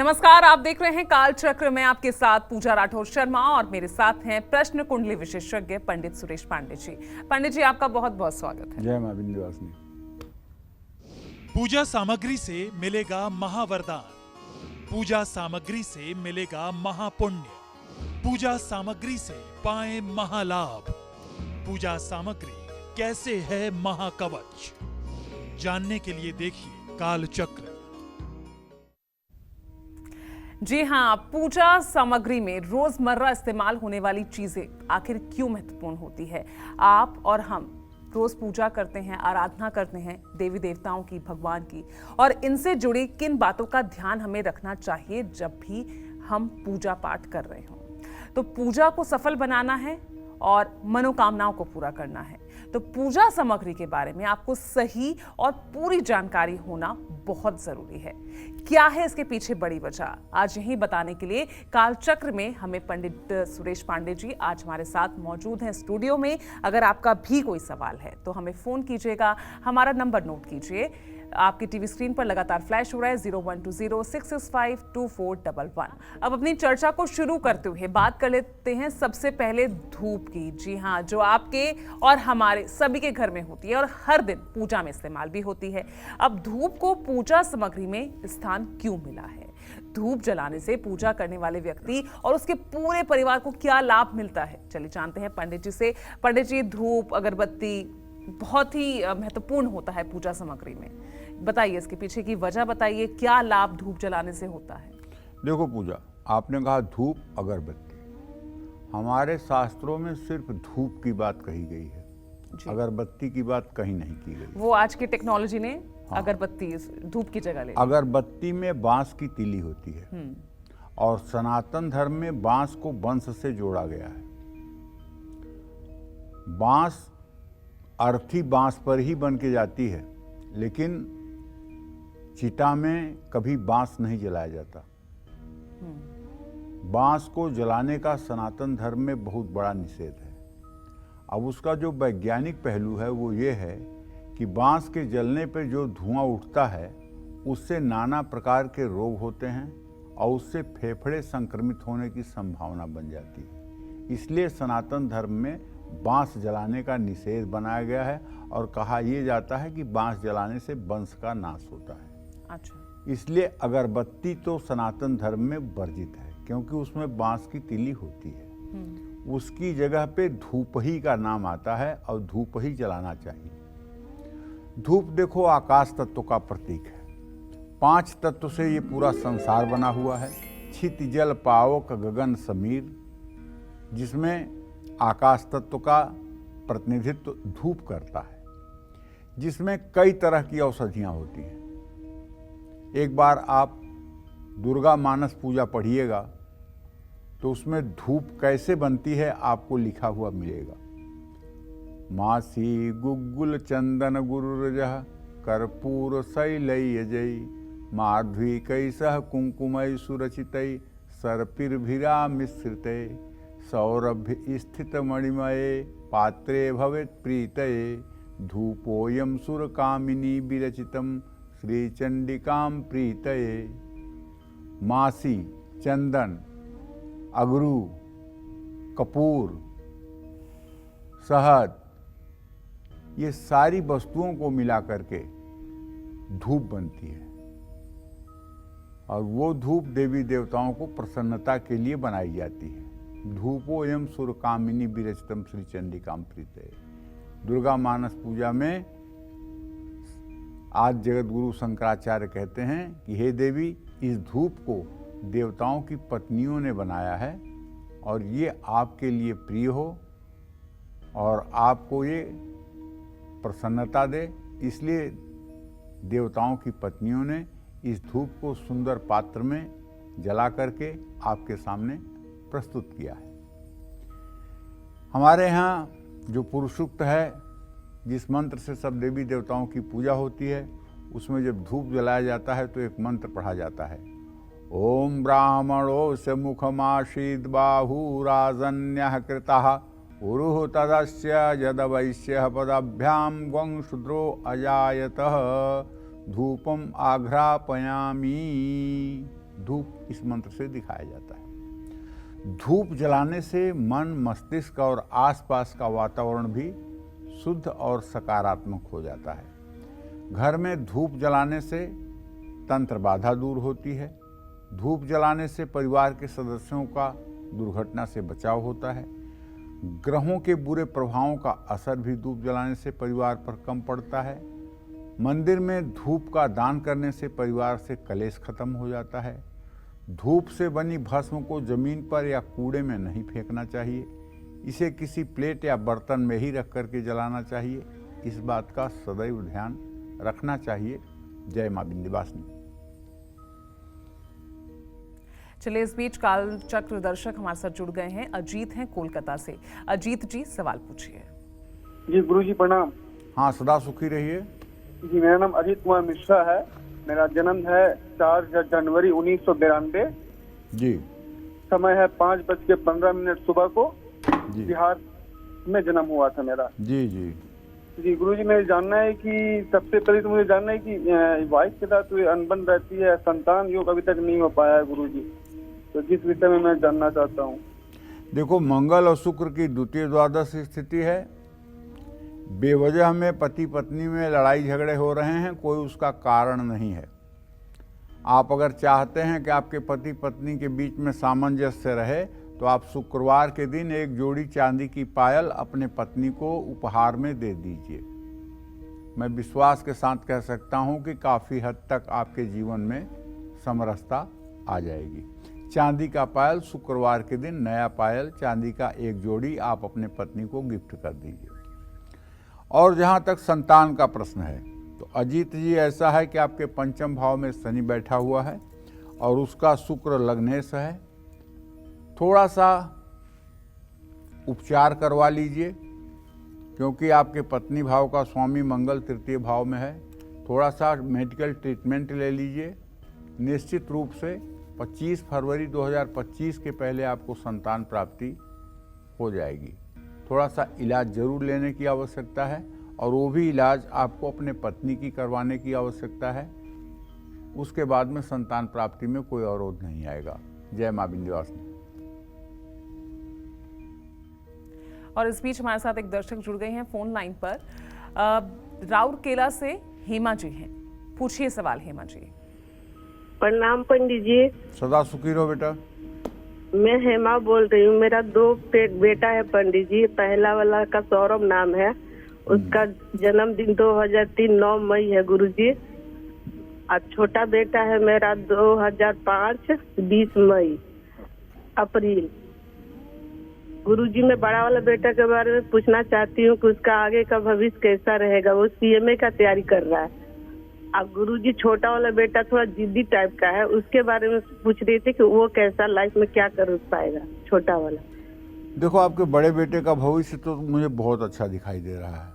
नमस्कार, आप देख रहे हैं काल चक्र में आपके साथ पूजा राठौर शर्मा और मेरे साथ हैं प्रश्न कुंडली विशेषज्ञ पंडित सुरेश पांडे जी। पंडित जी, आपका बहुत बहुत स्वागत है। जय मां विंध्यवासिनी। पूजा सामग्री से मिलेगा महावरदान, पूजा सामग्री से मिलेगा महापुण्य, पूजा सामग्री से पाए महालाभ। पूजा सामग्री कैसे है महाकवच, जानने के लिए देखिए काल चक्र। जी हाँ, पूजा सामग्री में रोजमर्रा इस्तेमाल होने वाली चीजें आखिर क्यों महत्वपूर्ण होती है? आप और हम रोज पूजा करते हैं, आराधना करते हैं देवी देवताओं की, भगवान की, और इनसे जुड़ी किन बातों का ध्यान हमें रखना चाहिए जब भी हम पूजा पाठ कर रहे हों? तो पूजा को सफल बनाना है और मनोकामनाओं को पूरा करना है, तो पूजा सामग्री के बारे में आपको सही और पूरी जानकारी होना बहुत जरूरी है। क्या है इसके पीछे बड़ी वजह, आज यही बताने के लिए काल चक्र में हमें पंडित सुरेश पांडे जी आज हमारे साथ मौजूद हैं स्टूडियो में। अगर आपका भी कोई सवाल है तो हमें फोन कीजिएगा। हमारा नंबर नोट कीजिए, आपकी टीवी स्क्रीन पर लगातार फ्लैश हो रहा है 0120665241। अब अपनी चर्चा को शुरू करते हुए बात कर लेते हैं सबसे पहले धूप की। जी हाँ, जो आपके और हमारे सभी के घर में होती है और हर दिन पूजा में इस्तेमाल भी होती है। अब धूप को पूजा सामग्री में स्थान क्यों मिला है? धूप जलाने से पूजा करने वाले व्यक्ति और उसके पूरे परिवार को क्या लाभ मिलता है? चलिए जानते हैं पंडित जी से। पंडित जी, धूप अगरबत्ती बहुत ही महत्वपूर्ण होता है पूजा सामग्री में, बताइए इसके पीछे की वजह बताइए, क्या लाभ धूप जलाने से होता है? देखो पूजा, आपने कहा धूप अगरबत्ती, हमारे शास्त्रों में सिर्फ धूप की बात कही गई है, अगरबत्ती की बात कहीं नहीं की गई। वो आज की टेक्नोलॉजी ने अगरबत्ती धूप की जगह ले ली। अगरबत्ती में बांस की तीली होती है और सनातन धर्म में बांस को वंश से जोड़ा गया है। बांस अर्थी बांस पर ही बन के जाती है, लेकिन चिता में कभी बांस नहीं जलाया जाता। बांस को जलाने का सनातन धर्म में बहुत बड़ा निषेध है। अब उसका जो वैज्ञानिक पहलू है वो ये है कि बांस के जलने पर जो धुआं उठता है उससे नाना प्रकार के रोग होते हैं और उससे फेफड़े संक्रमित होने की संभावना बन जाती है। इसलिए सनातन धर्म में बांस जलाने का निषेध बनाया गया है और कहा यह जाता है कि बांस जलाने से वंश का नाश होता है। अच्छा। इसलिए अगरबत्ती तो सनातन धर्म में वर्जित है क्योंकि उसमें बांस की तीली होती है। उसकी जगह पे धूप ही का नाम आता है और धूप ही जलाना चाहिए। धूप देखो आकाश तत्व का प्रतीक है। 5 तत्व से ये पूरा संसार बना हुआ है। छित जल पावक गगन समीर, जिसमें आकाश तत्व का प्रतिनिधित्व धूप करता है, जिसमें कई तरह की औषधियां होती हैं। एक बार आप दुर्गा मानस पूजा पढ़िएगा तो उसमें धूप कैसे बनती है आपको लिखा हुआ मिलेगा। मासी गुग्गुल चंदन गुरुरजः कर्पूर शैलयजै माध्वी कैसह कुंकुमय सुरचितै सर्पिर्भिरा मिश्रितै सौरभ्य स्थित मणिमये पात्रे भवेत् प्रीतये धूपोयम सुरकामिनी विरचितम श्रीचंडिकां प्रीतये। मासी, चंदन, अगरू, कपूर, शहद, ये सारी वस्तुओं को मिला करके धूप बनती है और वो धूप देवी देवताओं को प्रसन्नता के लिए बनाई जाती है। धूपो एवं सुरकामिनी विरचितम श्री चंडिकाम प्रीतये। दुर्गा मानस पूजा में आज जगत गुरु शंकराचार्य कहते हैं कि हे देवी, इस धूप को देवताओं की पत्नियों ने बनाया है और ये आपके लिए प्रिय हो और आपको ये प्रसन्नता दे, इसलिए देवताओं की पत्नियों ने इस धूप को सुंदर पात्र में जला करके आपके सामने प्रस्तुत किया है। हमारे यहाँ जो पुरुषोक्त है, जिस मंत्र से सब देवी देवताओं की पूजा होती है, उसमें जब धूप जलाया जाता है तो एक मंत्र पढ़ा जाता है। ओम ब्राह्मणो से मुखमाशीद बाहुराजन्यः कृतः उरुः तदस्य यदवैश्यः पदाभ्यां gwं शूद्रो अजायतः धूपम आघ्रापयामी। धूप इस मंत्र से दिखाया जाता है। धूप जलाने से मन, मस्तिष्क और आसपास का वातावरण भी शुद्ध और सकारात्मक हो जाता है। घर में धूप जलाने से तंत्र बाधा दूर होती है। धूप जलाने से परिवार के सदस्यों का दुर्घटना से बचाव होता है। ग्रहों के बुरे प्रभावों का असर भी धूप जलाने से परिवार पर कम पड़ता है। मंदिर में धूप का दान करने से परिवार से कलेश खत्म हो जाता है। धूप से बनी भस्म को जमीन पर या कूड़े में नहीं फेंकना चाहिए। इसे किसी प्लेट या बर्तन में ही रख करके जलाना चाहिए। इस बात का सदैव ध्यान रखना चाहिए। जय मां विंध्यवासिनी। चलिए, इस बीच काल चक्र दर्शक हमारे साथ जुड़ गए हैं। अजीत हैं कोलकाता से। अजीत जी, सवाल पूछिए। जी गुरुजी प्रणाम। हाँ, सदा सुखी रहिए। जी, मेरा नाम अजीत कुमार मिश्रा है। मेरा जन्म है 4 जनवरी 1992। जी। समय है 5:15 सुबह को। जी। बिहार में जन्म हुआ था मेरा। जी जी जी गुरुजी, मुझे जानना है कि सबसे पहले तो मुझे जानना है कि वाइफ के साथ अनबन रहती है, संतान योग अभी तक नहीं हो पाया है गुरुजी, तो जिस विषय में मैं जानना चाहता हूँ। देखो, मंगल और शुक्र की द्वितीय द्वादश स्थिति है। बेवजह में पति पत्नी में लड़ाई झगड़े हो रहे हैं, कोई उसका कारण नहीं है। आप अगर चाहते हैं कि आपके पति पत्नी के बीच में सामंजस्य रहे तो आप शुक्रवार के दिन एक जोड़ी चांदी की पायल अपने पत्नी को उपहार में दे दीजिए। मैं विश्वास के साथ कह सकता हूं कि काफ़ी हद तक आपके जीवन में समरसता आ जाएगी। चांदी का पायल शुक्रवार के दिन, नया पायल चांदी का एक जोड़ी आप अपने पत्नी को गिफ्ट कर दीजिए। और जहां तक संतान का प्रश्न है तो अजीत जी, ऐसा है कि आपके पंचम भाव में शनि बैठा हुआ है और उसका शुक्र लग्नेश है। थोड़ा सा उपचार करवा लीजिए, क्योंकि आपके पत्नी भाव का स्वामी मंगल तृतीय भाव में है। थोड़ा सा मेडिकल ट्रीटमेंट ले लीजिए। निश्चित रूप से 25 फरवरी 2025 के पहले आपको संतान प्राप्ति हो जाएगी। थोड़ा सा इलाज जरूर लेने की आवश्यकता है, और वो भी इलाज आपको अपने पत्नी की करवाने की आवश्यकता है। उसके बाद में संतान प्राप्ति में कोई अवरोध नहीं आएगा। जय मां विंध्यवासिनी। और इस बीच हमारे साथ एक दर्शक जुड़ गए हैं फोन लाइन पर। राउरकेला से हेमा जी हैं। पूछिए सवाल हेमा जी। प्रणाम पंडित जी। सदा सुखी रहो बेटा। मैं हेमा बोल रही हूँ। मेरा 2 बेटा है पंडित जी। पहला वाला का सौरभ नाम है, उसका जन्मदिन 2003 9 मई है गुरुजी। और छोटा बेटा है मेरा 2005 20 मई अप्रैल। गुरुजी, मैं बड़ा वाला बेटा के बारे में पूछना चाहती हूँ कि उसका आगे का भविष्य कैसा रहेगा। वो सीएमए का तैयारी कर रहा है। अब गुरुजी, छोटा वाला बेटा थोड़ा जिद्दी टाइप का है, उसके बारे में पूछ रही थी कि वो कैसा लाइफ में क्या कर पाएगा, छोटा वाला। देखो, आपके बड़े बेटे का भविष्य तो मुझे बहुत अच्छा दिखाई दे रहा है।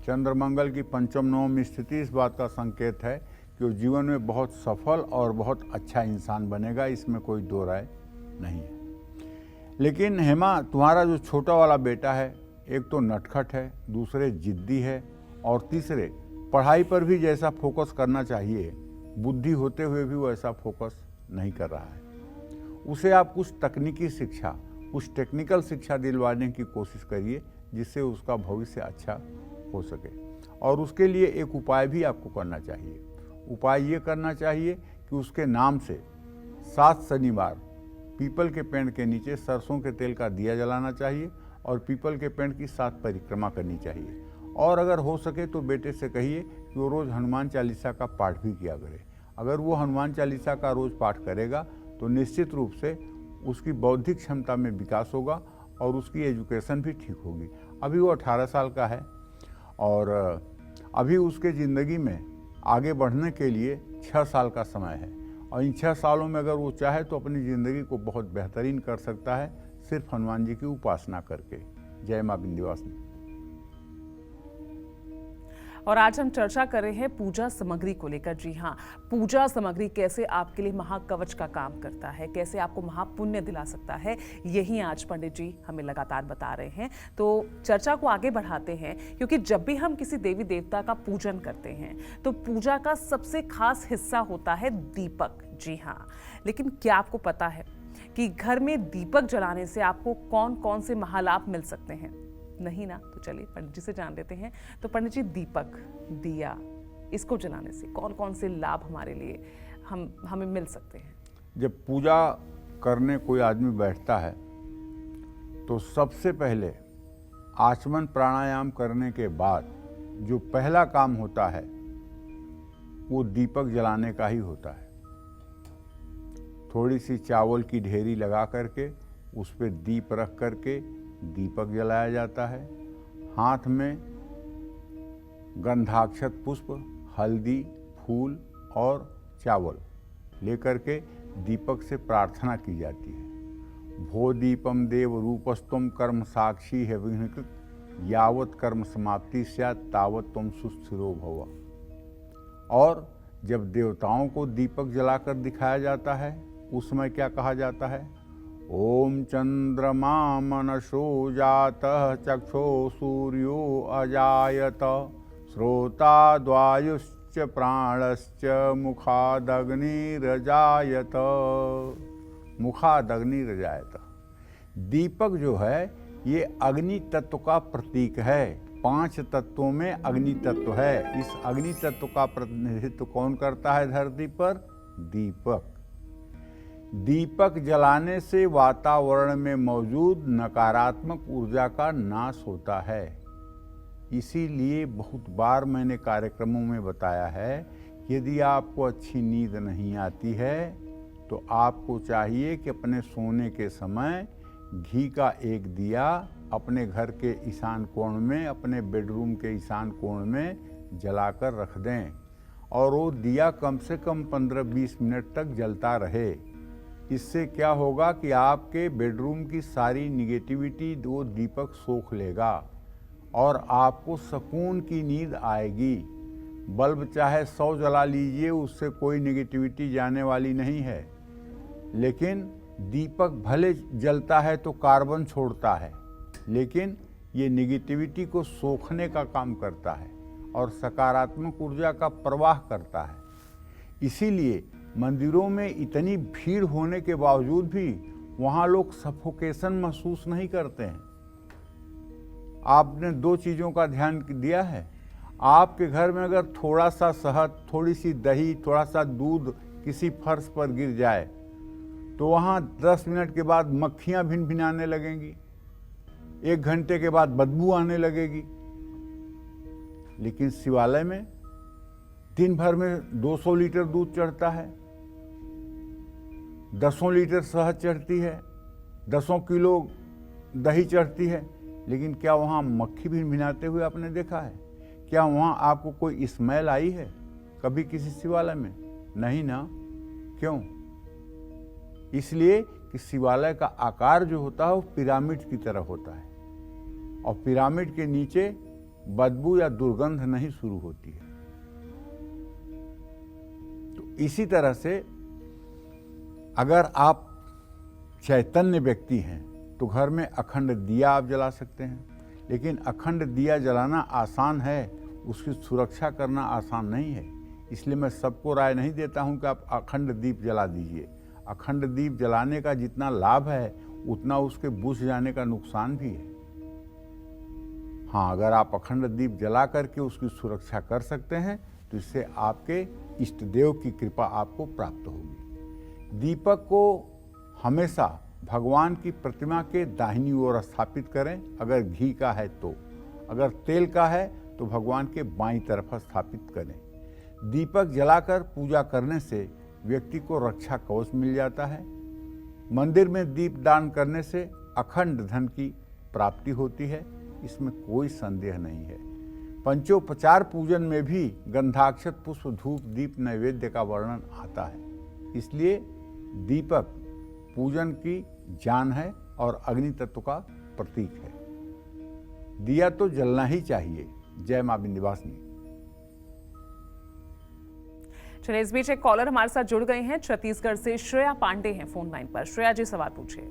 चंद्रमंगल की पंचम नवम स्थिति इस बात का संकेत है कि वो जीवन में बहुत सफल और बहुत अच्छा इंसान बनेगा, इसमें कोई दो राय नहीं है। लेकिन हेमा, तुम्हारा जो छोटा वाला बेटा है, एक तो नटखट है, दूसरे जिद्दी है, और तीसरे पढ़ाई पर भी जैसा फोकस करना चाहिए, बुद्धि होते हुए भी वो ऐसा फोकस नहीं कर रहा है। उसे आप कुछ तकनीकी शिक्षा, कुछ टेक्निकल शिक्षा दिलवाने की कोशिश करिए, जिससे उसका भविष्य अच्छा हो सके। और उसके लिए एक उपाय भी आपको करना चाहिए। उपाय ये करना चाहिए कि उसके नाम से 7 शनिवार पीपल के पेड़ के नीचे सरसों के तेल का दिया जलाना चाहिए, और पीपल के पेड़ की 7 परिक्रमा करनी चाहिए। और अगर हो सके तो बेटे से कहिए कि वो रोज़ हनुमान चालीसा का पाठ भी किया करे। अगर वो हनुमान चालीसा का रोज़ पाठ करेगा तो निश्चित रूप से उसकी बौद्धिक क्षमता में विकास होगा और उसकी एजुकेशन भी ठीक होगी। अभी वो 18 साल का है और अभी उसके ज़िंदगी में आगे बढ़ने के लिए 6 साल का समय है, और इन 6 सालों में अगर वो चाहे तो अपनी ज़िंदगी को बहुत बेहतरीन कर सकता है, सिर्फ हनुमान जी की उपासना करके। जय मां विंध्यवासिनी। और आज हम चर्चा कर रहे हैं पूजा सामग्री को लेकर। जी हाँ, पूजा सामग्री कैसे आपके लिए महाकवच का काम करता है, कैसे आपको महापुण्य दिला सकता है, यही आज पंडित जी हमें लगातार बता रहे हैं। तो चर्चा को आगे बढ़ाते हैं, क्योंकि जब भी हम किसी देवी देवता का पूजन करते हैं तो पूजा का सबसे खास हिस्सा होता है दीपक। जी हाँ, लेकिन क्या आपको पता है कि घर में दीपक जलाने से आपको कौन कौन से महालाभ मिल सकते हैं? नहीं ना? तो चलिए पंडित जी से जान लेते हैं। तो पंडित जी, दीपक, दिया, इसको जलाने से कौन कौन से लाभ हमारे लिए हमें मिल सकते हैं? जब पूजा करने कोई आदमी बैठता है तो सबसे पहले आचमन प्राणायाम करने के बाद जो पहला काम होता है वो दीपक जलाने का ही होता है। थोड़ी सी चावल की ढेरी लगा करके उस पर दीप रख करके दीपक जलाया जाता है। हाथ में गंधाक्षत पुष्प, हल्दी, फूल और चावल लेकर के दीपक से प्रार्थना की जाती है। भो दीपम देव रूपस्तुम कर्म साक्षी है विघ्नकृत, यावत कर्म समाप्ति स्यात् तावत तुम सुस्थिरो भव। और जब देवताओं को दीपक जलाकर दिखाया जाता है उस समय क्या कहा जाता है? ओम चंद्रमा मनसो जातः चक्षो सूर्यो अजायत, श्रोता द्वायुश्च प्राणश्च मुखादग्निरजायत। मुखादग्निरजायत। दीपक जो है ये अग्नि तत्व का प्रतीक है। 5 तत्वों में अग्नि तत्व है। इस अग्नि तत्व का प्रतिनिधित्व कौन करता है धरती पर? दीपक। दीपक जलाने से वातावरण में मौजूद नकारात्मक ऊर्जा का नाश होता है। इसीलिए बहुत बार मैंने कार्यक्रमों में बताया है कि यदि आपको अच्छी नींद नहीं आती है तो आपको चाहिए कि अपने सोने के समय घी का एक दिया अपने घर के ईशान कोण में, अपने बेडरूम के ईशान कोण में जलाकर रख दें और वो दिया कम से कम 15-20 मिनट तक जलता रहे। इससे क्या होगा कि आपके बेडरूम की सारी निगेटिविटी वो दीपक सोख लेगा और आपको सुकून की नींद आएगी। बल्ब चाहे 100 जला लीजिए, उससे कोई निगेटिविटी जाने वाली नहीं है। लेकिन दीपक भले जलता है तो कार्बन छोड़ता है, लेकिन ये निगेटिविटी को सोखने का काम करता है और सकारात्मक ऊर्जा का प्रवाह करता है। इसीलिए मंदिरों में इतनी भीड़ होने के बावजूद भी वहाँ लोग सफोकेशन महसूस नहीं करते हैं। आपने 2 चीज़ों का ध्यान दिया है? आपके घर में अगर थोड़ा सा शहद, थोड़ी सी दही, थोड़ा सा दूध किसी फर्श पर गिर जाए तो वहाँ 10 मिनट के बाद मक्खियाँ भिनभिनाने लगेंगी, 1 घंटे के बाद बदबू आने लगेगी। लेकिन शिवालय में दिन भर में 200 लीटर दूध चढ़ता है, 10 लीटर शहद चढ़ती है, 10 किलो दही चढ़ती है, लेकिन क्या वहाँ मक्खी भिनभिनाते हुए आपने देखा है? क्या वहाँ आपको कोई स्मेल आई है कभी किसी शिवालय में? नहीं ना। क्यों? इसलिए कि शिवालय का आकार जो होता है वो पिरामिड की तरह होता है और पिरामिड के नीचे बदबू या दुर्गंध नहीं शुरू होती है। तो इसी तरह से अगर आप चैतन्य व्यक्ति हैं तो घर में अखंड दिया आप जला सकते हैं। लेकिन अखंड दिया जलाना आसान है, उसकी सुरक्षा करना आसान नहीं है। इसलिए मैं सबको राय नहीं देता हूं कि आप अखंड दीप जला दीजिए। अखंड दीप जलाने का जितना लाभ है उतना उसके बुझ जाने का नुकसान भी है। हाँ, अगर आप अखंड दीप जला करके उसकी सुरक्षा कर सकते हैं तो इससे आपके इष्ट देव की कृपा आपको प्राप्त होगी। दीपक को हमेशा भगवान की प्रतिमा के दाहिनी ओर स्थापित करें अगर घी का है तो, अगर तेल का है तो भगवान के बाईं तरफ स्थापित करें। दीपक जलाकर पूजा करने से व्यक्ति को रक्षा कवच मिल जाता है। मंदिर में दीप दान करने से अखंड धन की प्राप्ति होती है, इसमें कोई संदेह नहीं है। पंचोपचार पूजन में भी गंधाक्षत पुष्प धूप दीप नैवेद्य का वर्णन आता है। इसलिए दीपक पूजन की जान है और अग्नि तत्व का प्रतीक है। दिया तो जलना ही चाहिए। जय मां विंध्यवासिनी। चलिए, इस बीच एक कॉलर हमारे साथ जुड़ गए हैं। छत्तीसगढ़ से श्रेया पांडे हैं फोन लाइन पर। श्रेया जी, सवाल पूछिए।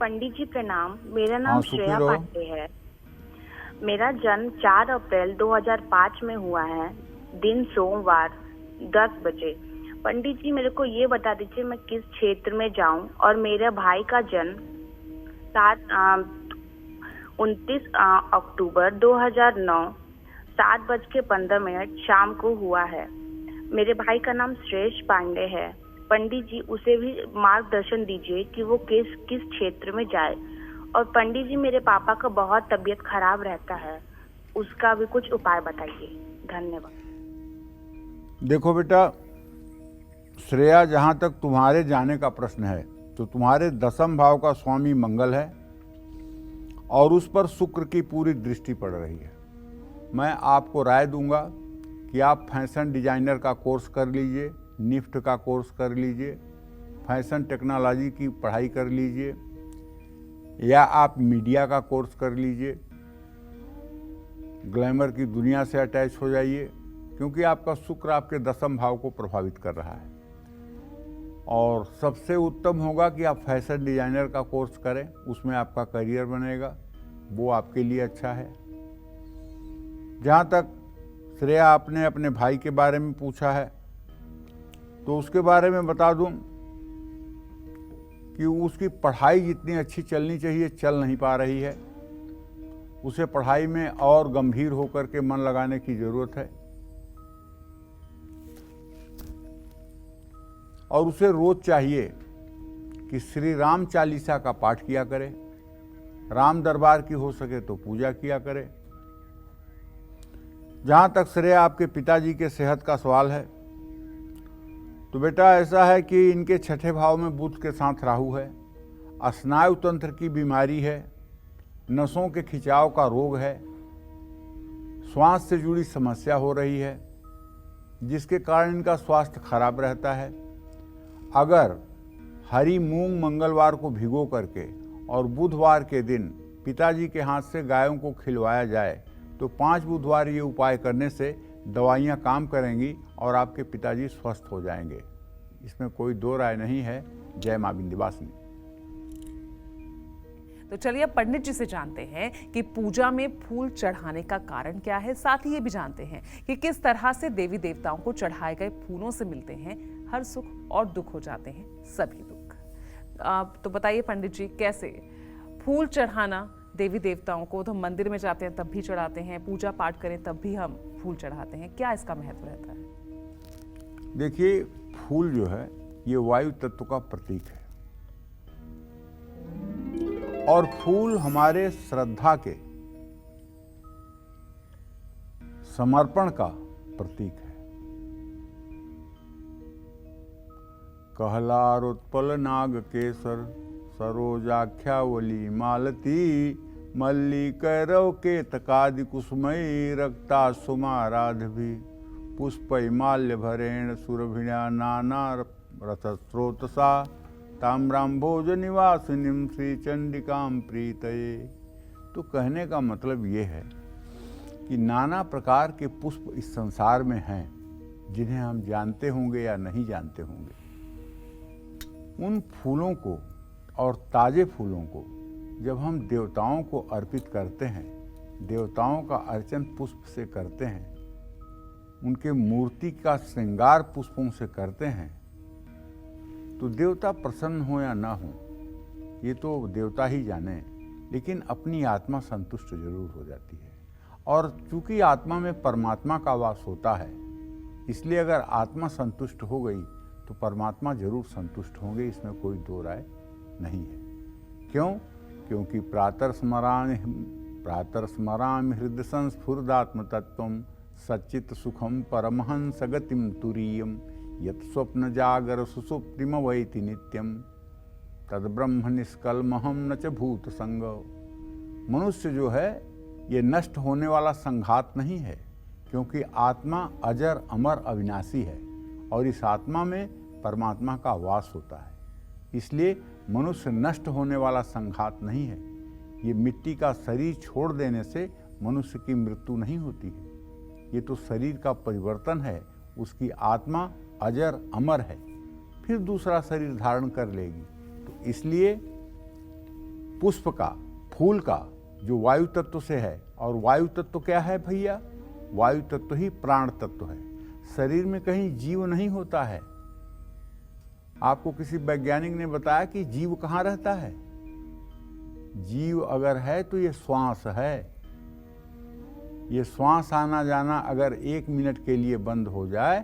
पंडित जी प्रणाम, मेरा नाम सुखी श्रेया रहो। पांडे है। मेरा जन्म 4 अप्रैल 2005 में हुआ है, दिन सोमवार 10 बजे। पंडित जी मेरे को ये बता दीजिए मैं किस क्षेत्र में जाऊं और मेरे भाई का जन्म 29 अक्टूबर 2009 7:15 शाम को हुआ है। मेरे भाई का नाम श्रेष्ठ पांडे है। पंडित जी उसे भी मार्गदर्शन दीजिए कि वो किस किस क्षेत्र में जाए। और पंडित जी मेरे पापा का बहुत तबीयत खराब रहता है, उसका भी कुछ उपाय बताइए। धन्यवाद। देखो बेटा, श्रेया, जहाँ तक तुम्हारे जाने का प्रश्न है तो तुम्हारे 10वें भाव का स्वामी मंगल है और उस पर शुक्र की पूरी दृष्टि पड़ रही है। मैं आपको राय दूंगा कि आप फैशन डिजाइनर का कोर्स कर लीजिए, निफ्ट का कोर्स कर लीजिए, फैशन टेक्नोलॉजी की पढ़ाई कर लीजिए, या आप मीडिया का कोर्स कर लीजिए, ग्लैमर की दुनिया से अटैच हो जाइए, क्योंकि आपका शुक्र आपके 10वें भाव को प्रभावित कर रहा है। और सबसे उत्तम होगा कि आप फैशन डिजाइनर का कोर्स करें, उसमें आपका करियर बनेगा, वो आपके लिए अच्छा है। जहाँ तक श्रेया आपने अपने भाई के बारे में पूछा है तो उसके बारे में बता दूं कि उसकी पढ़ाई जितनी अच्छी चलनी चाहिए चल नहीं पा रही है। उसे पढ़ाई में और गंभीर होकर के मन लगाने की जरूरत है और उसे रोज चाहिए कि श्री राम चालीसा का पाठ किया करे, राम दरबार की हो सके तो पूजा किया करे। जहां तक श्रेया आपके पिताजी के सेहत का सवाल है तो बेटा ऐसा है कि इनके 6ठे भाव में बुध के साथ राहु है, स्नायु तंत्र की बीमारी है, नसों के खिंचाव का रोग है, श्वास से जुड़ी समस्या हो रही है जिसके कारण इनका स्वास्थ्य खराब रहता है। अगर हरी मूंग मंगलवार को भिगो करके और बुधवार के दिन पिताजी के हाथ से गायों को खिलवाया जाए तो 5 बुधवार ये उपाय करने से दवाइयाँ काम करेंगी और आपके पिताजी स्वस्थ हो जाएंगे। इसमें कोई दो राय नहीं है। जय मां विंध्यवासिनी। तो चलिए अब पंडित जी से जानते हैं कि पूजा में फूल चढ़ाने का कारण क्या है। साथ ही ये भी जानते हैं कि किस तरह से देवी देवताओं को चढ़ाए गए फूलों से मिलते हैं हर सुख और दुख हो जाते हैं सभी दुख। तो बताइए पंडित जी, कैसे फूल चढ़ाना देवी देवताओं को, तो हम मंदिर में जाते हैं तब भी चढ़ाते हैं, पूजा पाठ करें तब भी हम फूल चढ़ाते हैं, क्या इसका महत्व रहता है? देखिए, फूल जो है ये वायु तत्व का प्रतीक है और फूल हमारे श्रद्धा के समर्पण का प्रतीक है। कहलारोत्पल नाग केसर सरोजाख्यावली मालती मल्ली कैरव के तकादि कुसुमयी रक्ता सुमाराधि पुष्पै माल्य भरेण सुरभिण्या नाना रसस्रोतसा ताम्राम्भोज निवासिनीं श्री चंडिकां प्रीतये। तो कहने का मतलब ये है कि नाना प्रकार के पुष्प इस संसार में हैं जिन्हें हम जानते होंगे या नहीं जानते होंगे। उन फूलों को और ताजे फूलों को जब हम देवताओं को अर्पित करते हैं, देवताओं का अर्चन पुष्प से करते हैं, उनके मूर्ति का श्रृंगार पुष्पों से करते हैं, तो देवता प्रसन्न हो या ना हो ये तो देवता ही जाने, लेकिन अपनी आत्मा संतुष्ट जरूर हो जाती है। और चूंकि आत्मा में परमात्मा का वास होता है, इसलिए अगर आत्मा संतुष्ट हो गई तो परमात्मा जरूर संतुष्ट होंगे, इसमें कोई दो राय नहीं है। क्यों? क्योंकि प्रातः स्मरामि हृदय संस्फुरदात्म तत्वम सच्चित सुखम परमहंस गतिम तुरीयम यत् स्वप्न जागर सुसुप्तिम वैति नित्यम तद ब्रह्म निष्कलमहम न च भूत संग। मनुष्य जो है ये नष्ट होने वाला संघात नहीं है, क्योंकि आत्मा अजर अमर अविनाशी है और इस आत्मा में परमात्मा का वास होता है। इसलिए मनुष्य नष्ट होने वाला संघात नहीं है। ये मिट्टी का शरीर छोड़ देने से मनुष्य की मृत्यु नहीं होती है, ये तो शरीर का परिवर्तन है। उसकी आत्मा अजर अमर है, फिर दूसरा शरीर धारण कर लेगी। तो इसलिए पुष्प का, फूल का जो वायु तत्व से है, और वायु तत्व क्या है भैया? वायु तत्व ही प्राण तत्व है। शरीर में कहीं जीव नहीं होता है, आपको किसी वैज्ञानिक ने बताया कि जीव कहाँ रहता है? जीव अगर है तो ये श्वास है। ये श्वास आना जाना अगर 1 मिनट के लिए बंद हो जाए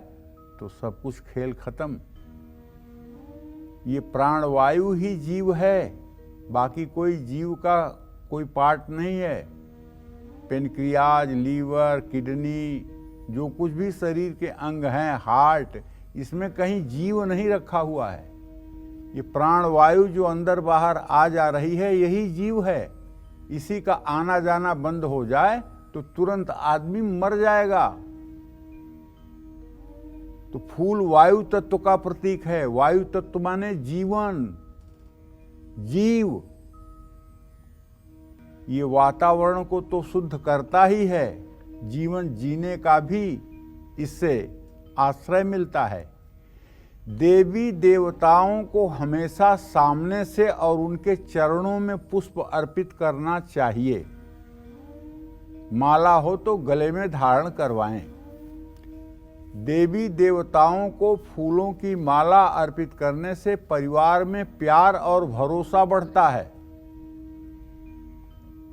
तो सब कुछ खेल खत्म। ये प्राणवायु ही जीव है, बाकी कोई जीव का कोई पार्ट नहीं है। पेनक्रियाज, लीवर, किडनी, जो कुछ भी शरीर के अंग हैं, हार्ट, इसमें कहीं जीव नहीं रखा हुआ है। ये प्राणवायु जो अंदर बाहर आ जा रही है यही जीव है। इसी का आना जाना बंद हो जाए तो तुरंत आदमी मर जाएगा। तो फूल वायु तत्व का प्रतीक है। वायु तत्व माने जीवन, जीव। ये वातावरण को तो शुद्ध करता ही है, जीवन जीने का भी इससे आश्रय मिलता है। देवी देवताओं को हमेशा सामने से और उनके चरणों में पुष्प अर्पित करना चाहिए। माला हो तो गले में धारण करवाएं। देवी देवताओं को फूलों की माला अर्पित करने से परिवार में प्यार और भरोसा बढ़ता है।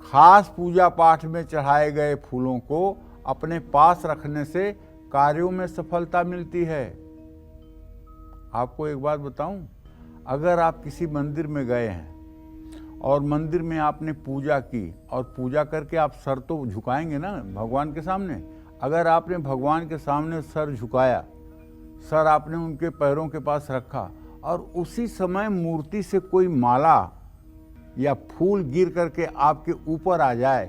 खास पूजा पाठ में चढ़ाए गए फूलों को अपने पास रखने से कार्यों में सफलता मिलती है। आपको एक बात बताऊं, अगर आप किसी मंदिर में गए हैं और मंदिर में आपने पूजा की और पूजा करके आप सर तो झुकाएंगे ना भगवान के सामने। अगर आपने भगवान के सामने सर झुकाया, सर आपने उनके पैरों के पास रखा और उसी समय मूर्ति से कोई माला या फूल गिर करके आपके ऊपर आ जाए,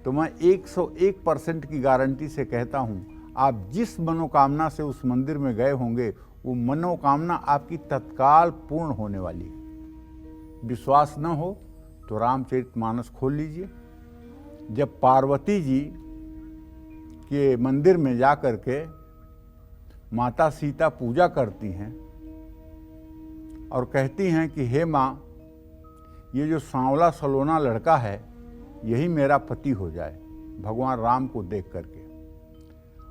तो मैं 101% की गारंटी से कहता हूं, आप जिस मनोकामना से उस मंदिर में गए होंगे वो मनोकामना आपकी तत्काल पूर्ण होने वाली है। विश्वास न हो तो रामचरितमानस खोल लीजिए। जब पार्वती जी के मंदिर में जा करके माता सीता पूजा करती हैं और कहती हैं कि हे माँ, ये जो सांवला सलोना लड़का है यही मेरा पति हो जाए, भगवान राम को देख करके।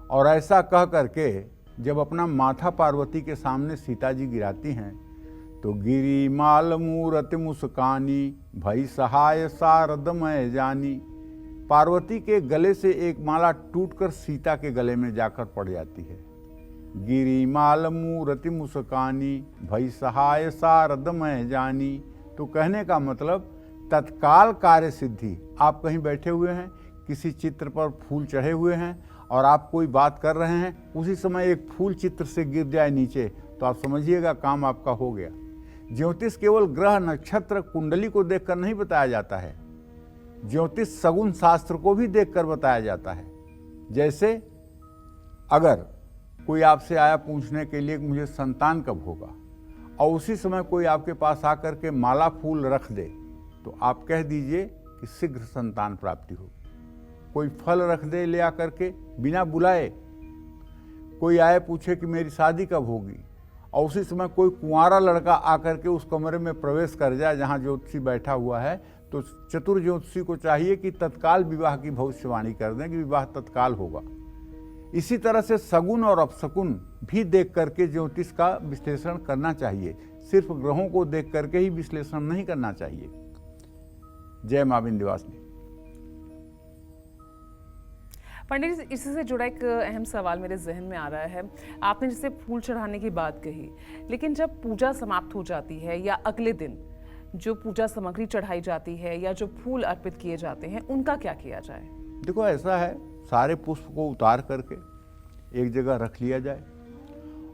और ऐसा कह करके जब अपना माथा पार्वती के सामने सीता जी गिराती हैं तो गिरी माल मूरति मुस्कानी, भई सहाय शारद मैं जानी। पार्वती के गले से एक माला टूटकर सीता के गले में जाकर पड़ जाती है। गिरी माल मूरति मुस्कानी, भई सहाय शारद मैं जानी। तो कहने का मतलब तत्काल कार्य सिद्धि। आप कहीं बैठे हुए हैं, किसी चित्र पर फूल चढ़े हुए हैं और आप कोई बात कर रहे हैं, उसी समय एक फूल चित्र से गिर जाए नीचे तो आप समझिएगा काम आपका हो गया। ज्योतिष केवल ग्रह नक्षत्र कुंडली को देखकर नहीं बताया जाता है, ज्योतिष सगुन शास्त्र को भी देखकर बताया जाता है। जैसे अगर कोई आपसे आया पूछने के लिए कि मुझे संतान कब होगा, और उसी समय कोई आपके पास आकर के माला फूल रख दे, तो आप कह दीजिए कि शीघ्र संतान प्राप्ति होगी। कोई फल रख दे ले आकर के बिना बुलाए, कोई आए पूछे कि मेरी शादी कब होगी, और उसी समय कोई कुंवारा लड़का आकर के उस कमरे में प्रवेश कर जाए जहाँ ज्योतिषी बैठा हुआ है, तो चतुर ज्योतिषी को चाहिए कि तत्काल विवाह की भविष्यवाणी कर दें कि विवाह तत्काल होगा। इसी तरह से सगुन और अपशकुन भी देख करके ज्योतिष का विश्लेषण करना चाहिए, सिर्फ ग्रहों को देख करके ही विश्लेषण नहीं करना चाहिए। जय मां विंध्यवासिनी। पंडित जी, इसी से जुड़ा एक अहम सवाल मेरे जहन में आ रहा है। आपने जैसे फूल चढ़ाने की बात कही, लेकिन जब पूजा समाप्त हो जाती है या अगले दिन जो पूजा सामग्री चढ़ाई जाती है या जो फूल अर्पित किए जाते हैं, उनका क्या किया जाए? देखो, ऐसा है, सारे पुष्प को उतार करके एक जगह रख लिया जाए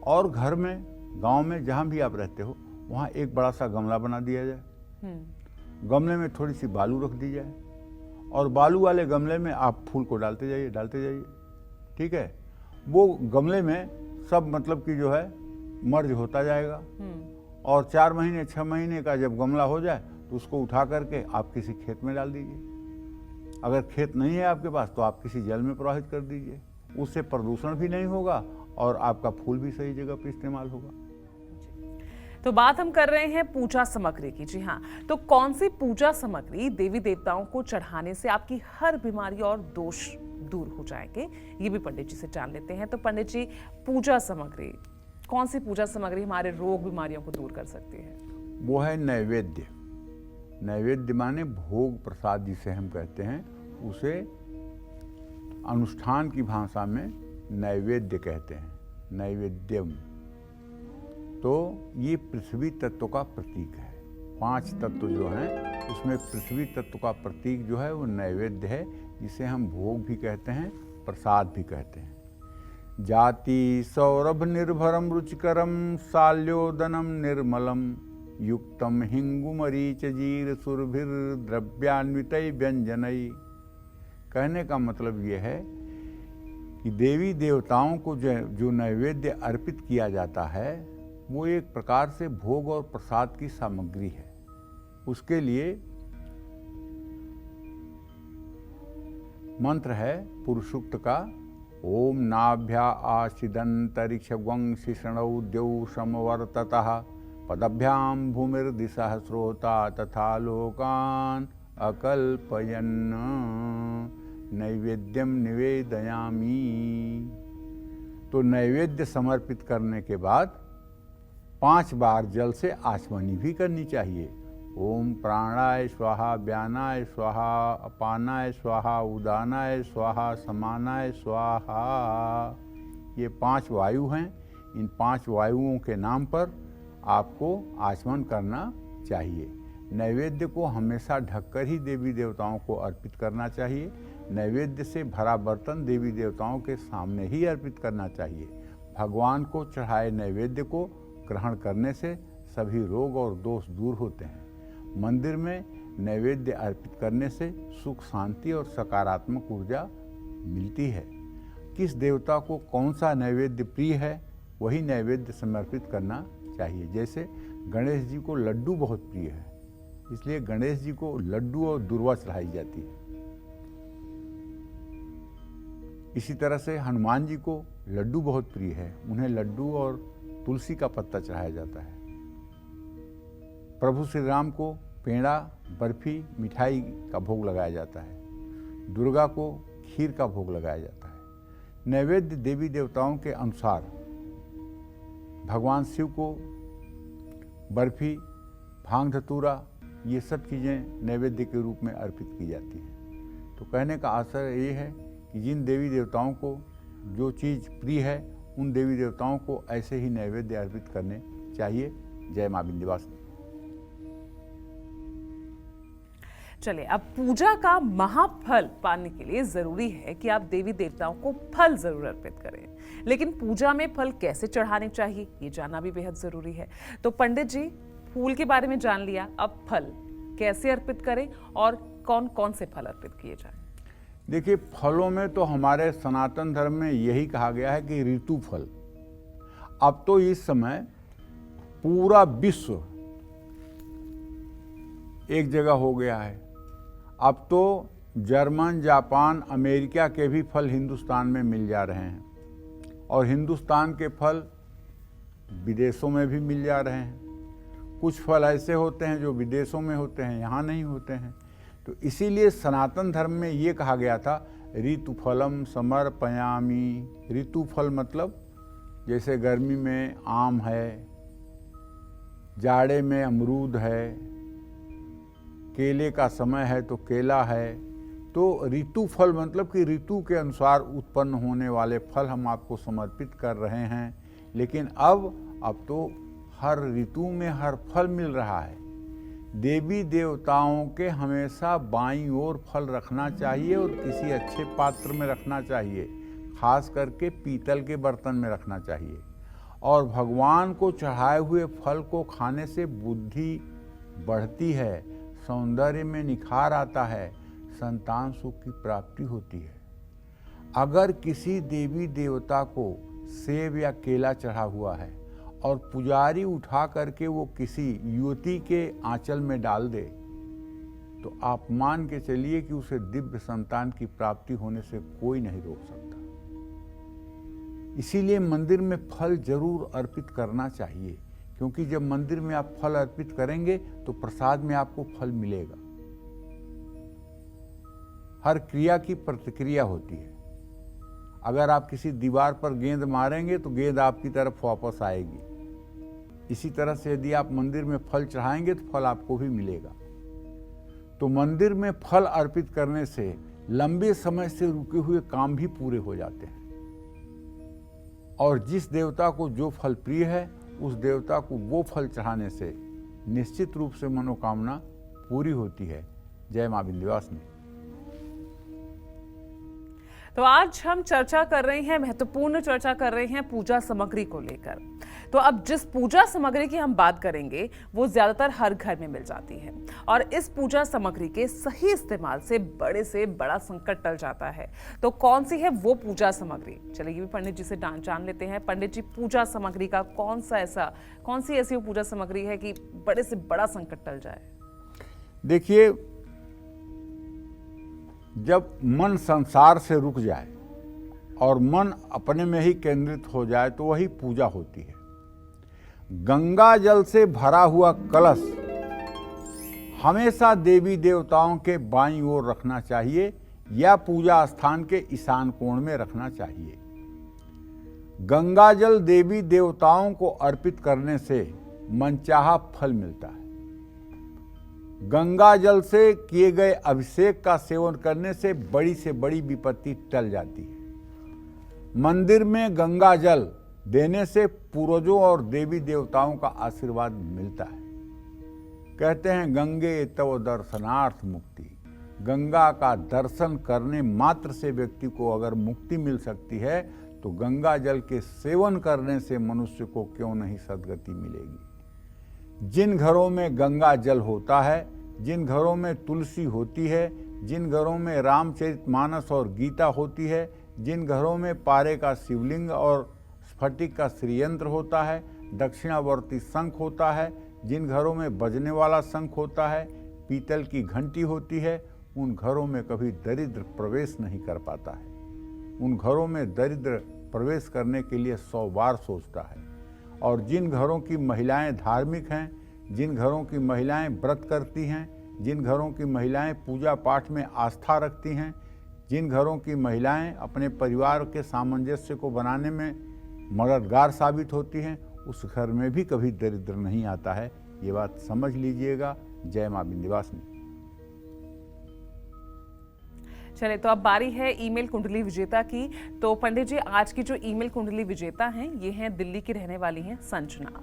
और घर में, गांव में, जहां भी आप रहते हो वहां एक बड़ा सा गमला बना दिया जाए। गमले में थोड़ी सी बालू रख दी जाए और बालू वाले गमले में आप फूल को डालते जाइए, ठीक है। वो गमले में सब मतलब कि जो है मर्ज होता जाएगा और 4 महीने 6 महीने का जब गमला हो जाए तो उसको उठा करके आप किसी खेत में डाल दीजिए। अगर खेत नहीं है आपके पास तो आप किसी जल में प्रवाहित कर दीजिए। उससे प्रदूषण भी नहीं होगा और आपका फूल भी सही जगह पर इस्तेमाल होगा। तो बात हम कर रहे हैं पूजा सामग्री की। जी हाँ, तो कौन सी पूजा सामग्री देवी देवताओं को चढ़ाने से आपकी हर बीमारी और दोष दूर हो जाएंगे, ये भी पंडित जी से जान लेते हैं। तो पंडित जी, पूजा सामग्री कौन सी पूजा सामग्री हमारे रोग बीमारियों को दूर कर सकती है? वो है नैवेद्य। नैवेद्य माने भोग प्रसाद जिसे हम कहते हैं, उसे अनुष्ठान की भाषा में नैवेद्य कहते हैं, नैवेद्यम। तो ये पृथ्वी तत्व का प्रतीक है। 5 तत्व जो हैं उसमें पृथ्वी तत्व का प्रतीक जो है वो नैवेद्य है, जिसे हम भोग भी कहते हैं, प्रसाद भी कहते हैं। जाति सौरभ निर्भरम रुचिकरम साल्योदनम निर्मलम युक्तम हिंगुमरीच जीर सुरभिर द्रव्यान्वितै व्यंजनई। कहने का मतलब ये है कि देवी देवताओं को जो नैवेद्य अर्पित किया जाता है वो एक प्रकार से भोग और प्रसाद की सामग्री है। उसके लिए मंत्र है पुरुषोक्त का, ओम नाभ्या आशिदंतरिक्ष वंशिषणौ द्यौ समवर्ततः पदभ्याम भूमिर्दिशः श्रोता तथा लोकान अकल्पयन् नैवेद्यम निवेदयामि। तो नैवेद्य समर्पित करने के बाद 5 बार जल से आचमनी भी करनी चाहिए। ओम प्राणाय स्वाहा, व्यानाय स्वाहा, अपानाय स्वाहा, उदानाय स्वाहा, समानाय स्वाहा। ये 5 वायु हैं। इन 5 वायुओं के नाम पर आपको आचमन करना चाहिए। नैवेद्य को हमेशा ढककर ही देवी देवताओं को अर्पित करना चाहिए। नैवेद्य से भरा बर्तन देवी देवताओं के सामने ही अर्पित करना चाहिए। भगवान को चढ़ाए नैवेद्य को ग्रहण करने से सभी रोग और दोष दूर होते हैं। मंदिर में नैवेद्य अर्पित करने से सुख, शांति और सकारात्मक ऊर्जा मिलती है। किस देवता को कौन सा नैवेद्य प्रिय है वही नैवेद्य समर्पित करना चाहिए। जैसे गणेश जी को लड्डू बहुत प्रिय है, इसलिए गणेश जी को लड्डू और दूर्वा चढ़ाई जाती है। इसी तरह से हनुमान जी को लड्डू बहुत प्रिय है, उन्हें लड्डू और तुलसी का पत्ता चढ़ाया जाता है। प्रभु श्री राम को पेड़ा, बर्फी, मिठाई का भोग लगाया जाता है। दुर्गा को खीर का भोग लगाया जाता है। नैवेद्य देवी देवताओं के अनुसार भगवान शिव को बर्फी, भांग धतूरा, ये सब चीज़ें नैवेद्य के रूप में अर्पित की जाती हैं। तो कहने का आशय ये है कि जिन देवी देवताओं को जो चीज़ प्रिय है उन देवी देवताओं को ऐसे ही नैवेद्य अर्पित करने चाहिए। जय मां विंध्यवासिनी। चलिए, अब पूजा का महाफल पाने के लिए जरूरी है कि आप देवी देवताओं को फल जरूर अर्पित करें, लेकिन पूजा में फल कैसे चढ़ाने चाहिए ये जानना भी बेहद जरूरी है। तो पंडित जी, फूल के बारे में जान लिया, अब फल कैसे अर्पित करें और कौन कौन से फल अर्पित किए जाएं? देखिए, फलों में तो हमारे सनातन धर्म में यही कहा गया है कि ऋतु फल। अब तो इस समय पूरा विश्व एक जगह हो गया है। अब तो जर्मन, जापान, अमेरिका के भी फल हिंदुस्तान में मिल जा रहे हैं और हिंदुस्तान के फल विदेशों में भी मिल जा रहे हैं। कुछ फल ऐसे होते हैं जो विदेशों में होते हैं, यहाँ नहीं होते हैं। तो इसीलिए सनातन धर्म में ये कहा गया था ऋतुफलम समर्पयामि। ऋतुफल मतलब जैसे गर्मी में आम है, जाड़े में अमरूद है, केले का समय है तो केला है। तो ऋतुफल मतलब कि ऋतु के अनुसार उत्पन्न होने वाले फल हम आपको समर्पित कर रहे हैं। लेकिन अब तो हर ऋतु में हर फल मिल रहा है। देवी देवताओं के हमेशा बाईं ओर फल रखना चाहिए और किसी अच्छे पात्र में रखना चाहिए, खास करके पीतल के बर्तन में रखना चाहिए। और भगवान को चढ़ाए हुए फल को खाने से बुद्धि बढ़ती है, सौंदर्य में निखार आता है, संतान सुख की प्राप्ति होती है। अगर किसी देवी देवता को सेब या केला चढ़ा हुआ है और पुजारी उठा करके वो किसी युवती के आंचल में डाल दे, तो आप मान के चलिए कि उसे दिव्य संतान की प्राप्ति होने से कोई नहीं रोक सकता। इसीलिए मंदिर में फल जरूर अर्पित करना चाहिए, क्योंकि जब मंदिर में आप फल अर्पित करेंगे तो प्रसाद में आपको फल मिलेगा। हर क्रिया की प्रतिक्रिया होती है। अगर आप किसी दीवार पर गेंद मारेंगे तो गेंद आपकी तरफ वापस आएगी। इसी तरह से यदि आप मंदिर में फल चढ़ाएंगे तो फल आपको भी मिलेगा। तो मंदिर में फल अर्पित करने से लंबे समय से रुके हुए काम भी पूरे हो जाते हैं, और जिस देवता को जो फल प्रिय है उस देवता को वो फल चढ़ाने से निश्चित रूप से मनोकामना पूरी होती है। जय मां विंध्यवासिनी। तो आज हम चर्चा कर रहे हैं, महत्वपूर्ण चर्चा कर रहे हैं पूजा सामग्री को लेकर। तो अब जिस पूजा सामग्री की हम बात करेंगे वो ज्यादातर हर घर में मिल जाती है, और इस पूजा सामग्री के सही इस्तेमाल से बड़े से बड़ा संकट टल जाता है। तो कौन सी है वो पूजा सामग्री, चलिए ये भी पंडित जी से जान लेते हैं। पंडित जी, पूजा सामग्री का कौन सी ऐसी पूजा सामग्री है कि बड़े से बड़ा संकट टल जाए? देखिए, जब मन संसार से रुक जाए और मन अपने में ही केंद्रित हो जाए तो वही पूजा होती है। गंगा जल से भरा हुआ कलश हमेशा देवी देवताओं के बाईं ओर रखना चाहिए या पूजा स्थान के ईशान कोण में रखना चाहिए। गंगा जल देवी देवताओं को अर्पित करने से मनचाहा फल मिलता है। गंगा जल से किए गए अभिषेक का सेवन करने से बड़ी विपत्ति टल जाती है। मंदिर में गंगा जल देने से पूर्वजों और देवी देवताओं का आशीर्वाद मिलता है। कहते हैं गंगे तव दर्शनार्थ मुक्ति। गंगा का दर्शन करने मात्र से व्यक्ति को अगर मुक्ति मिल सकती है तो गंगा जल के सेवन करने से मनुष्य को क्यों नहीं सद्गति मिलेगी। जिन घरों में गंगा जल होता है, जिन घरों में तुलसी होती है, जिन घरों में रामचरितमानस और गीता होती है, जिन घरों में पारे का शिवलिंग और स्फटिक का श्रीयंत्र होता है, दक्षिणावर्ती शंख होता है, जिन घरों में बजने वाला शंख होता है, पीतल की घंटी होती है, उन घरों में कभी दरिद्र प्रवेश नहीं कर पाता है। उन घरों में दरिद्र प्रवेश करने के लिए 100 बार सोचता है। और जिन घरों की महिलाएं धार्मिक हैं, जिन घरों की महिलाएं व्रत करती हैं, जिन घरों की महिलाएं पूजा पाठ में आस्था रखती हैं, जिन घरों की महिलाएं अपने परिवार के सामंजस्य को बनाने में मददगार साबित होती हैं, उस घर में भी कभी दरिद्र नहीं आता है। ये बात समझ लीजिएगा। जय मां विंध्यवासिनी। चले, तो अब बारी है ईमेल कुंडली विजेता की। तो पंडित जी, आज की जो ईमेल कुंडली विजेता हैं ये हैं दिल्ली की रहने वाली हैं संजना,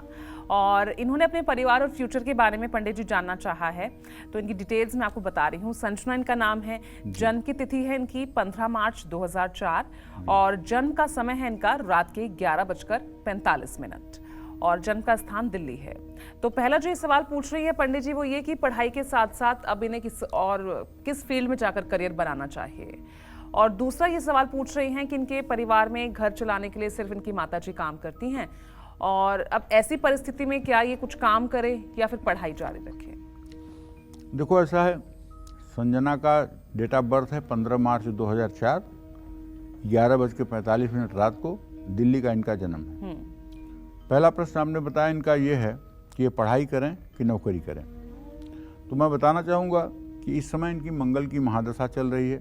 और इन्होंने अपने परिवार और फ्यूचर के बारे में पंडित जी जानना चाहा है। तो इनकी डिटेल्स मैं आपको बता रही हूँ। संजना इनका नाम है, जन्म की तिथि है इनकी 15 मार्च 2004, और जन्म का समय है इनका रात के 11:45, और जन्म का स्थान दिल्ली है। तो पहला जो ये सवाल पूछ रही है पंडित जी वो ये कि पढ़ाई के साथ साथ अब इन्हें किस फील्ड में जाकर करियर बनाना चाहिए। और दूसरा ये सवाल पूछ रही हैं कि इनके परिवार में घर चलाने के लिए सिर्फ इनकी माताजी काम करती हैं, और अब ऐसी परिस्थिति में क्या ये कुछ काम करे या फिर पढ़ाई जारी रखें? देखो, ऐसा है, संजना का डेट ऑफ बर्थ है 15 मार्च 2004, 11:45 रात को दिल्ली का इनका जन्म है। पहला प्रश्न आपने बताया इनका ये है कि ये पढ़ाई करें कि नौकरी करें। तो मैं बताना चाहूँगा कि इस समय इनकी मंगल की महादशा चल रही है।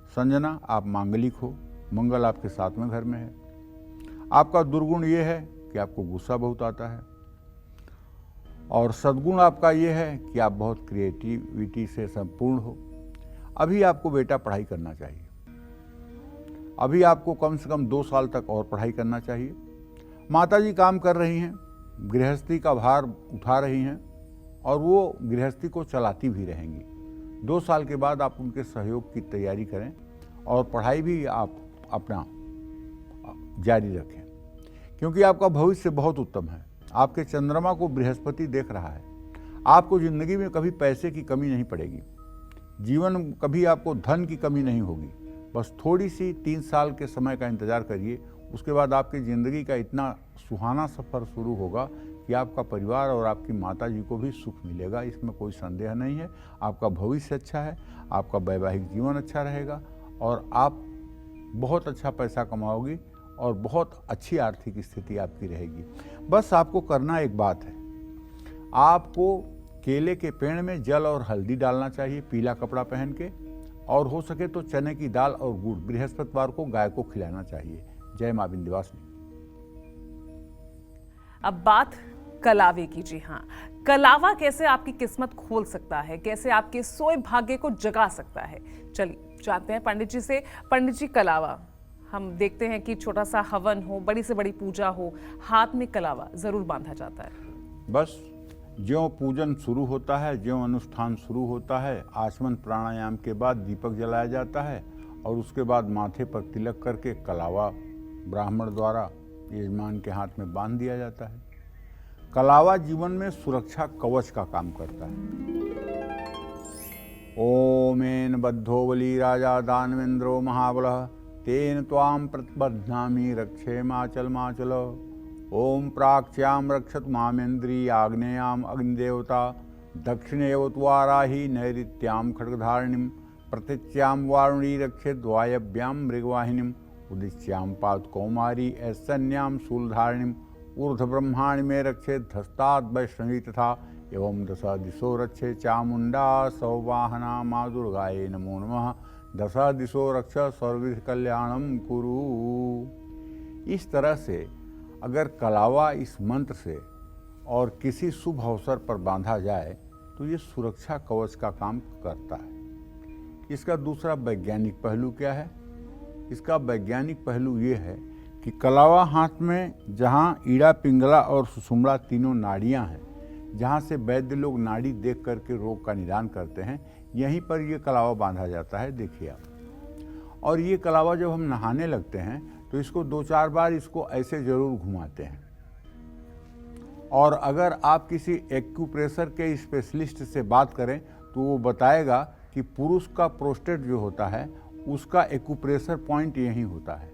संजना, आप मांगलिक हो, मंगल आपके 7वें घर में है। आपका दुर्गुण ये है कि आपको गुस्सा बहुत आता है, और सद्गुण आपका ये है कि आप बहुत क्रिएटिविटी से संपूर्ण हो। अभी आपको बेटा पढ़ाई करना चाहिए। अभी आपको कम से कम 2 साल तक और पढ़ाई करना चाहिए। माताजी काम कर रही हैं, गृहस्थी का भार उठा रही हैं, और वो गृहस्थी को चलाती भी रहेंगी। 2 साल के बाद आप उनके सहयोग की तैयारी करें और पढ़ाई भी आप अपना जारी रखें, क्योंकि आपका भविष्य बहुत उत्तम है। आपके चंद्रमा को बृहस्पति देख रहा है। आपको जिंदगी में कभी पैसे की कमी नहीं पड़ेगी। जीवन कभी आपको धन की कमी नहीं होगी। बस थोड़ी सी 3 साल के समय का इंतजार करिए, उसके बाद आपकी ज़िंदगी का इतना सुहाना सफ़र शुरू होगा कि आपका परिवार और आपकी माताजी को भी सुख मिलेगा। इसमें कोई संदेह नहीं है। आपका भविष्य अच्छा है, आपका वैवाहिक जीवन अच्छा रहेगा, और आप बहुत अच्छा पैसा कमाओगी और बहुत अच्छी आर्थिक स्थिति आपकी रहेगी। बस आपको करना एक बात है, आपको केले के पेड़ में जल और हल्दी डालना चाहिए, पीला कपड़ा पहन के, और हो सके तो चने की दाल और गुड़ बृहस्पतिवार को गाय को खिलाना चाहिए। जय मां विंध्यवासिनी। अब बात कलावे की। जी हाँ, कलावा कैसे आपकी किस्मत खोल सकता है, कैसे आपके सोए भाग्य को जगा सकता है, चलिए जानते हैं पंडित जी से। पंडित जी, कलावा हम देखते हैं कि छोटा सा हवन हो, बड़ी से बड़ी पूजा हो, हाथ में कलावा जरूर बांधा जाता है। बस ज्यों पूजन शुरू होता है, ज्यों अनुष्ठान शुरू होता है, आचमन प्राणायाम के बाद दीपक जलाया जाता है और उसके बाद माथे पर तिलक करके कलावा ब्राह्मण द्वारा यजमान के हाथ में बांध दिया जाता है। कलावा जीवन में सुरक्षा कवच का काम करता है। ओमेन बद्धो बली राजा दानवेंद्रो महाबलः तेन त्वाम प्रतिबध्नामि रक्षेमाचल माचल। ओम प्राच्याम रक्षत मामेन्द्री आग्नेयाम अग्निदेवता दक्षिणेव त्वाराही नैऋत्याम खड्गधारिणीम प्रतीच्याम वारुणी रक्षेत वायव्याम मृगवाहिनीम उदिच्याम पात कौमारी ऐसन्याम शूलधारिणीम ऊर्ध ब्रह्मांड में रक्षेत धस्तात् वैष्णवी तथा एवं दशा दिशो रक्षे चामुंडा सौवाहना माँ दुर्गाये नमो नमः। दशा दिशो रक्ष सर्वविध कल्याणम कुरु। इस तरह से अगर कलावा इस मंत्र से और किसी शुभ अवसर पर बांधा जाए तो ये सुरक्षा कवच का काम करता है। इसका दूसरा वैज्ञानिक पहलू क्या है? इसका वैज्ञानिक पहलू ये है कि कलावा हाथ में जहाँ ईड़ा, पिंगला और सुषुम्ना तीनों नाड़ियाँ हैं, जहाँ से वैद्य लोग नाड़ी देख करके रोग का निदान करते हैं, यहीं पर ये कलावा बांधा जाता है। देखिए आप। और ये कलावा जब हम नहाने लगते हैं तो इसको 2-4 बार इसको ऐसे जरूर घुमाते हैं। और अगर आप किसी एक्यूप्रेशर के स्पेशलिस्ट से बात करें तो वो बताएगा कि पुरुष का प्रोस्टेट जो होता है उसका एक्यूप्रेशर पॉइंट यहीं होता है।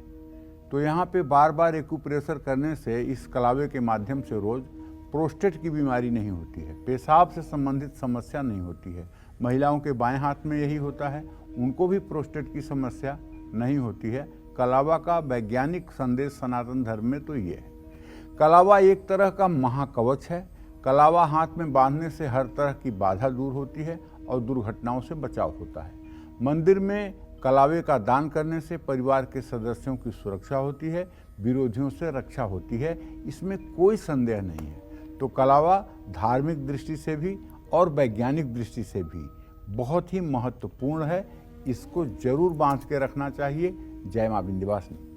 तो यहाँ पे बार बार एक्यूप्रेशर करने से इस कलावे के माध्यम से रोज प्रोस्टेट की बीमारी नहीं होती है, पेशाब से संबंधित समस्या नहीं होती है। महिलाओं के बाएं हाथ में यही होता है, उनको भी प्रोस्टेट की समस्या नहीं होती है। कलावा का वैज्ञानिक संदेश सनातन धर्म में तो ये है। कलावा एक तरह का महाकवच है। कलावा हाथ में बांधने से हर तरह की बाधा दूर होती है और दुर्घटनाओं से बचाव होता है। मंदिर में कलावे का दान करने से परिवार के सदस्यों की सुरक्षा होती है, विरोधियों से रक्षा होती है, इसमें कोई संदेह नहीं है। तो कलावा धार्मिक दृष्टि से भी और वैज्ञानिक दृष्टि से भी बहुत ही महत्वपूर्ण है। इसको जरूर बांध के रखना चाहिए। जय मां विंध्यवासिनी।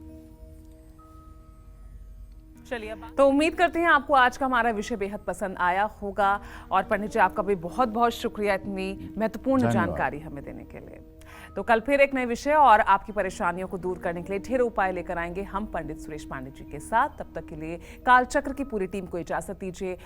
चलिए, तो उम्मीद करते हैं आपको आज का हमारा विषय बेहद पसंद आया होगा। और पंडित जी, आपका भी बहुत बहुत शुक्रिया इतनी महत्वपूर्ण जानकारी हमें देने के लिए। तो कल फिर एक नए विषय और आपकी परेशानियों को दूर करने के लिए ढेर उपाय लेकर आएंगे हम पंडित सुरेश पांडे जी के साथ। तब तक के लिए कालचक्र की पूरी टीम को इजाजत दीजिए।